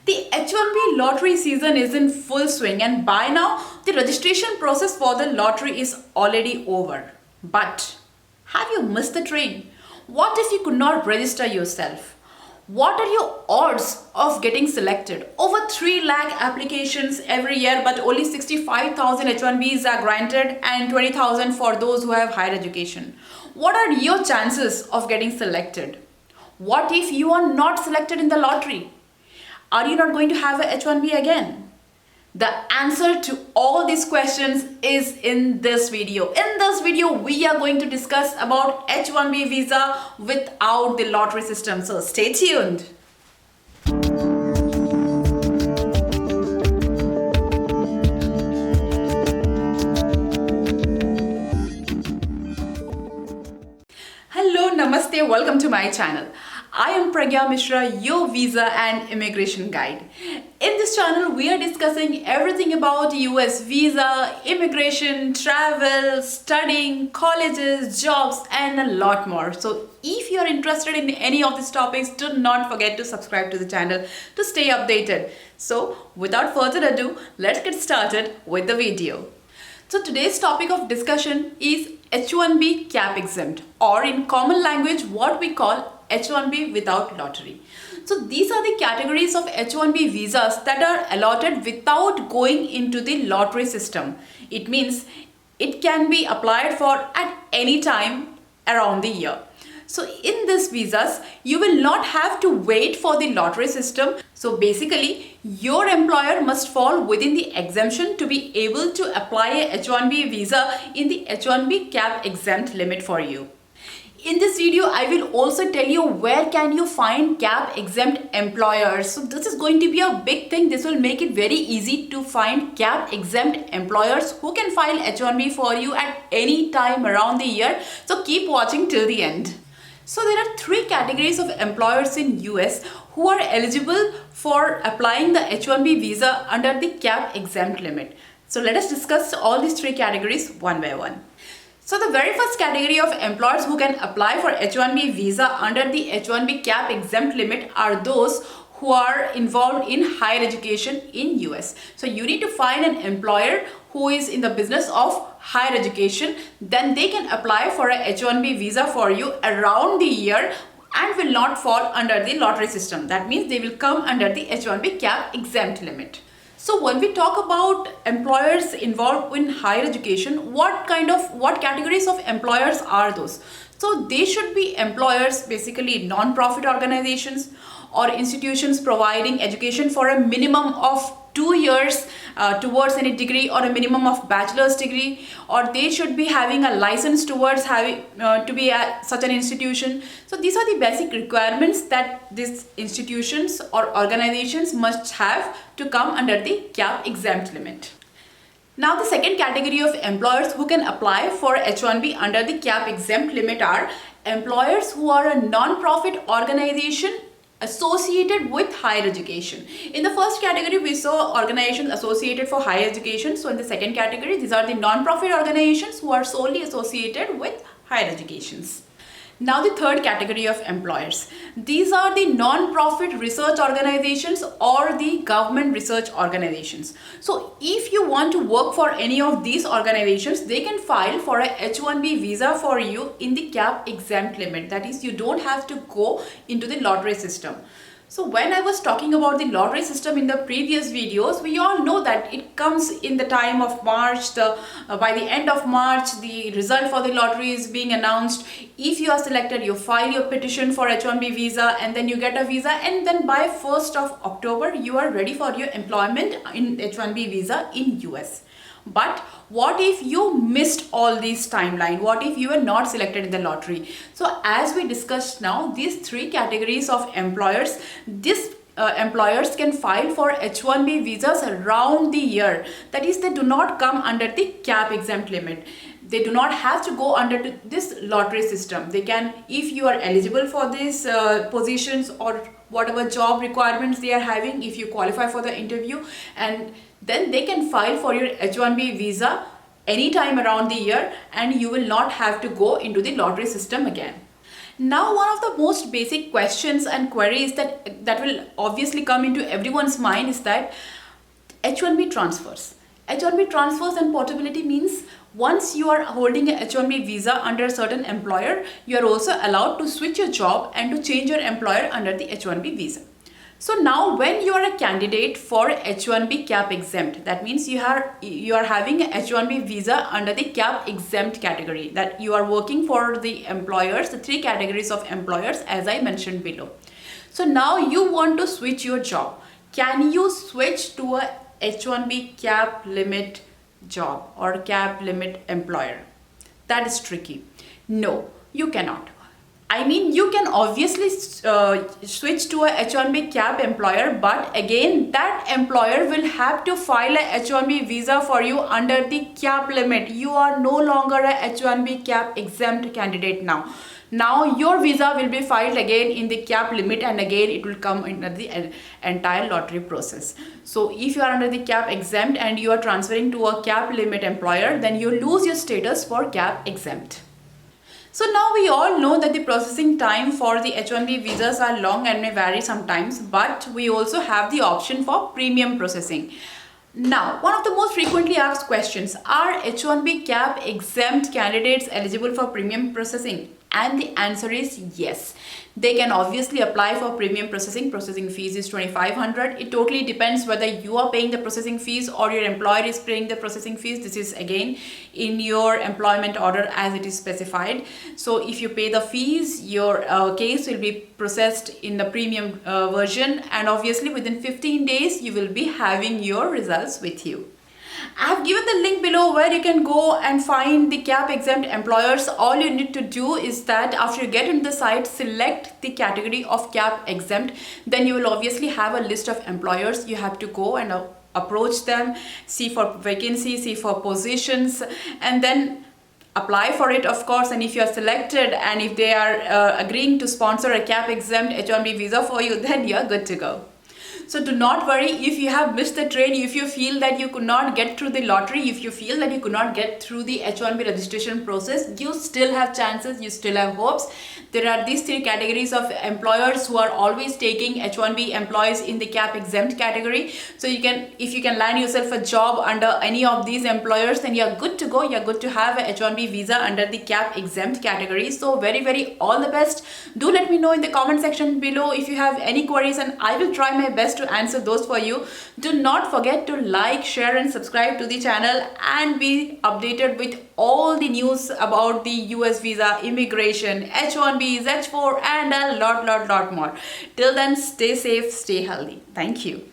The H1B lottery season is in full swing, and by now the registration process for the lottery is already over. But have you missed the train? What if you could not register yourself? What are your odds of getting selected? Over 3 lakh applications every year, but only 65,000 H1Bs are granted and 20,000 for those who have higher education. What are your chances of getting selected? What if you are not selected in the lottery? Are you not going to have a H1B again? The answer to all these questions is in this video. In this video, we are going to discuss about H1B visa without the lottery system. So stay tuned. Hello, namaste, welcome to my channel. I am Pragnya Mishra, your visa and immigration guide. In this channel, we are discussing everything about US visa, immigration, travel, studying, colleges, jobs, and a lot more. So if you are interested in any of these topics, do not forget to subscribe to the channel to stay updated. So without further ado, let's get started with the video. So today's topic of discussion is H1B Cap Exempt, or in common language what we call H1B without lottery. So these are the categories of H1B visas that are allotted without going into the lottery system. It means it can be applied for at any time around the year. So in these visas, you will not have to wait for the lottery system. So basically, your employer must fall within the exemption to be able to apply a H1B visa in the H1B Cap Exempt limit for you. In this video, I will also tell you where can you find CAP exempt employers. So this is going to be a big thing. This will make it very easy to find CAP exempt employers who can file H1B for you at any time around the year. So keep watching till the end. So there are 3 categories of employers in US who are eligible for applying the H1B visa under the CAP exempt limit. So let us discuss all these 3 categories one by one. So the very first category of employers who can apply for H1B visa under the H1B Cap Exempt limit are those who are involved in higher education in US. So you need to find an employer who is in the business of higher education, then they can apply for a H1B visa for you around the year and will not fall under the lottery system. That means they will come under the H1B Cap Exempt limit. So when we talk about employers involved in higher education, what categories of employers are those? So they should be employers, basically non-profit organizations or institutions providing education for a minimum of 2 years towards any degree or a minimum of bachelor's degree, or they should be having a license towards having to be at such an institution. So these are the basic requirements that these institutions or organizations must have to come under the CAP exempt limit. Now the second category of employers who can apply for H1B under the CAP exempt limit are employers who are a non-profit organization associated with higher education. In the first category, we saw organizations associated for higher education. So in the second category, these are the non-profit organizations who are solely associated with higher educations. Now the third category of employers. These are the non-profit research organizations or the government research organizations. So if you want to work for any of these organizations, they can file for a H1B visa for you in the CAP exempt limit. That is, you don't have to go into the lottery system. So when I was talking about the lottery system in the previous videos, we all know that it comes in the time of March. By the end of March, the result for the lottery is being announced. If you are selected, you file your petition for H1B visa and then you get a visa, and then by 1st of October, you are ready for your employment in H1B visa in US. But what if you missed all these timeline? What if you were not selected in the lottery? So as we discussed now, these 3 categories of employers, employers can file for H1B visas around the year. That is, they do not come under the CAP exempt limit. They do not have to go under this lottery system. They can, if you are eligible for these positions or whatever job requirements they are having, if you qualify for the interview, and then they can file for your H1B visa anytime around the year and you will not have to go into the lottery system again. Now, one of the most basic questions and queries that will obviously come into everyone's mind is that H1B transfers. H1B transfers and portability means once you are holding a H1B visa under a certain employer, you are also allowed to switch your job and to change your employer under the H1B visa. So now when you are a candidate for H1B Cap Exempt, that means you are having a H1B visa under the Cap Exempt category, that you are working for the employers, the three categories of employers as I mentioned below. So now you want to switch your job. Can you switch to a H1B cap limit job or cap limit employer? That is tricky. No, you cannot. I mean, you can obviously switch to a H1B cap employer, but again, that employer will have to file a H1B visa for you under the cap limit. You are no longer a H1B cap exempt candidate now. Now your visa will be filed again in the cap limit, and again it will come under the entire lottery process. So if you are under the cap exempt and you are transferring to a cap limit employer, then you lose your status for cap exempt. So now we all know that the processing time for the H1B visas are long and may vary sometimes, but we also have the option for premium processing. Now, one of the most frequently asked questions, are H1B cap exempt candidates eligible for premium processing? And the answer is yes. They can obviously apply for premium processing. Processing fees is 2,500. It totally depends whether you are paying the processing fees or your employer is paying the processing fees. This is again in your employment order as it is specified. So if you pay the fees, your case will be processed in the premium version, and obviously within 15 days you will be having your results with you. I have given the link below where you can go and find the cap exempt employers. All you need to do is that after you get into the site, select the category of cap exempt. Then you will obviously have a list of employers. You have to go and approach them, see for vacancies, see for positions, and then apply for it, of course. And if you are selected and if they are agreeing to sponsor a cap exempt H1B visa for you, then you are good to go. So do not worry if you have missed the train, if you feel that you could not get through the lottery, if you feel that you could not get through the H1B registration process, you still have chances, you still have hopes. There are these three categories of employers who are always taking H1B employees in the cap exempt category. So you can, if you can land yourself a job under any of these employers, then you're good to go. You're good to have a H1B visa under the cap exempt category. So very all the best. Do let me know in the comment section below if you have any queries, and I will try my best to answer those for you. Do not forget to like, share and subscribe to the channel and be updated with all the news about the US visa, immigration, H1Bs, H4 and a lot more. Till then, stay safe, stay healthy. Thank you.